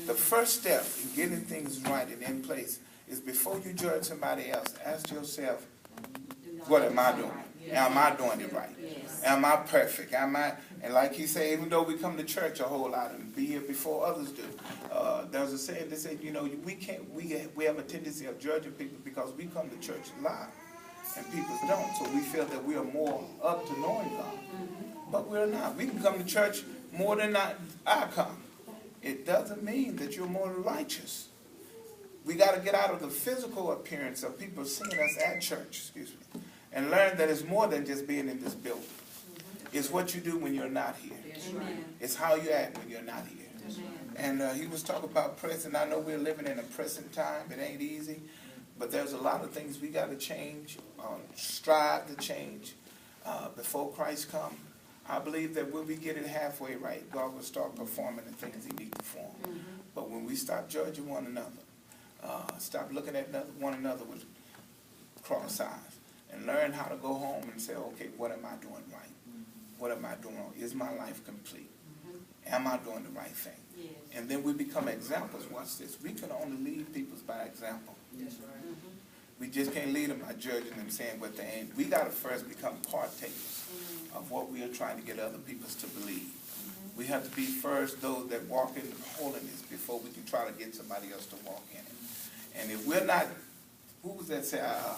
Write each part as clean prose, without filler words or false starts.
The first step in getting things right and in place is before you judge somebody else, ask yourself, what am I doing? Am I doing it right? Am I perfect? Am I? And like he said, even though we come to church a whole lot and be here before others do, there's a saying that said, we have a tendency of judging people because we come to church a lot and people don't. So we feel that we are more up to knowing God. But we're not. We can come to church more than I come. It doesn't mean that you're more righteous. We got to get out of the physical appearance of people seeing us at church, and learn that it's more than just being in this building. It's what you do when you're not here. It's how you act when you're not here. And he was talking about pressing. I know we're living in a pressing time. It ain't easy. But there's a lot of things we got to change, strive to change before Christ comes. I believe that when we get it halfway right, God will start performing the things he needs to perform. But when we stop judging one another, stop looking at one another with cross eyes, and learn how to go home and say, okay, what am I doing right? What am I doing wrong? Is my life complete? Am I doing the right thing? Yes. And then we become examples. Watch this. We can only lead people by example. That's right. We just can't lead them by judging them, saying what they ain't. We got to first become partakers of what we are trying to get other people to believe. We have to be first those that walk in holiness before we can try to get somebody else to walk in it. And if we're not, who was that say? I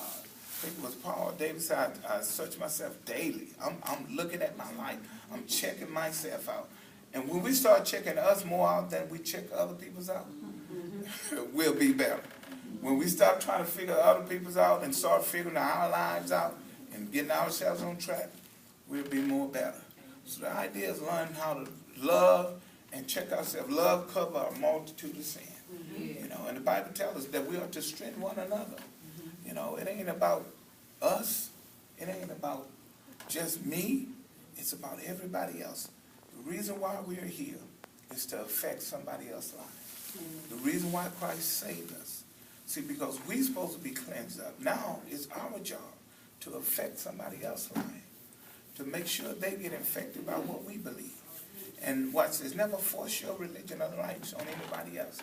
think it was Paul. David said, I search myself daily. I'm looking at my life. I'm checking myself out. And when we start checking us more out than we check other people's out, we'll be better. When we stop trying to figure other people's out and start figuring our lives out and getting ourselves on track, we'll be more better. So the idea is learn how to love and check ourselves. Love covers a multitude of sin. And the Bible tells us that we are to strengthen one another. It ain't about us. It ain't about just me. It's about everybody else. The reason why we are here is to affect somebody else's life. The reason why Christ saved us. See, because we're supposed to be cleansed up. Now it's our job to affect somebody else's life, to make sure they get infected by what we believe. And watch this, never force your religion or rights on anybody else,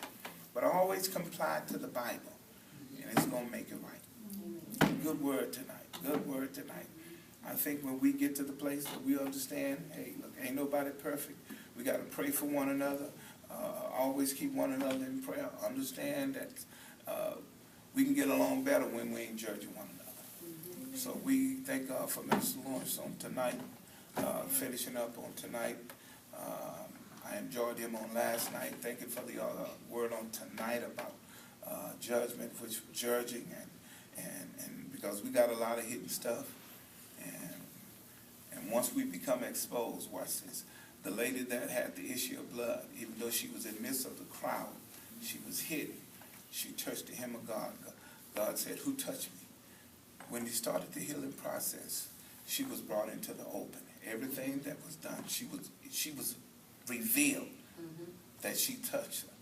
but always comply to the Bible, and it's going to make it right. Good word tonight. Good word tonight. I think when we get to the place that we understand, hey, look, ain't nobody perfect. We got to pray for one another. Always keep one another in prayer. Understand that we can get along better when we ain't judging one another. So we thank God for Minister Lawrence on tonight, finishing up on tonight. I enjoyed him on last night. Thank you for the word on tonight about judgment, which judging and because we got a lot of hidden stuff. And once we become exposed, watch this. The lady that had the issue of blood, even though she was in the midst of the crowd, she was hidden. She touched the hem of God. God said, who touched me? When he started the healing process, she was brought into the open. Everything that was done, she was revealed that she touched her.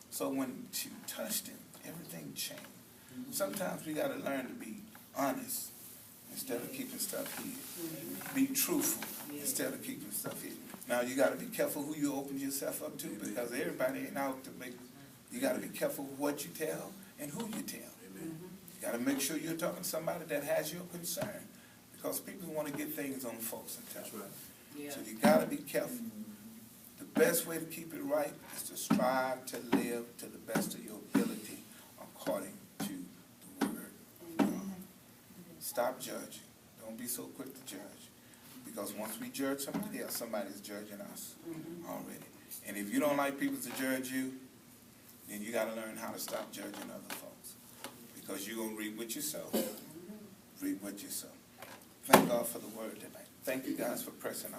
So when she touched him, everything changed. Sometimes we got to learn to be honest instead of keeping stuff hidden. Be truthful instead of keeping stuff hidden. Now you got to be careful who you open yourself up to, because everybody ain't out to make. You got to be careful what you tell and who you tell. You got to make sure you're talking to somebody that has your concern, because people want to get things on folks and tell them. So you got to be careful. The best way to keep it right is to strive to live to the best of your ability according to the word of God. Stop judging. Don't be so quick to judge. Because once we judge somebody else, somebody's judging us already. And if you don't like people to judge you, then you got to learn how to stop judging other folks. Because you're going to reap what you sow. Reap what you sow. Thank God for the word tonight. Thank you guys for pressing out.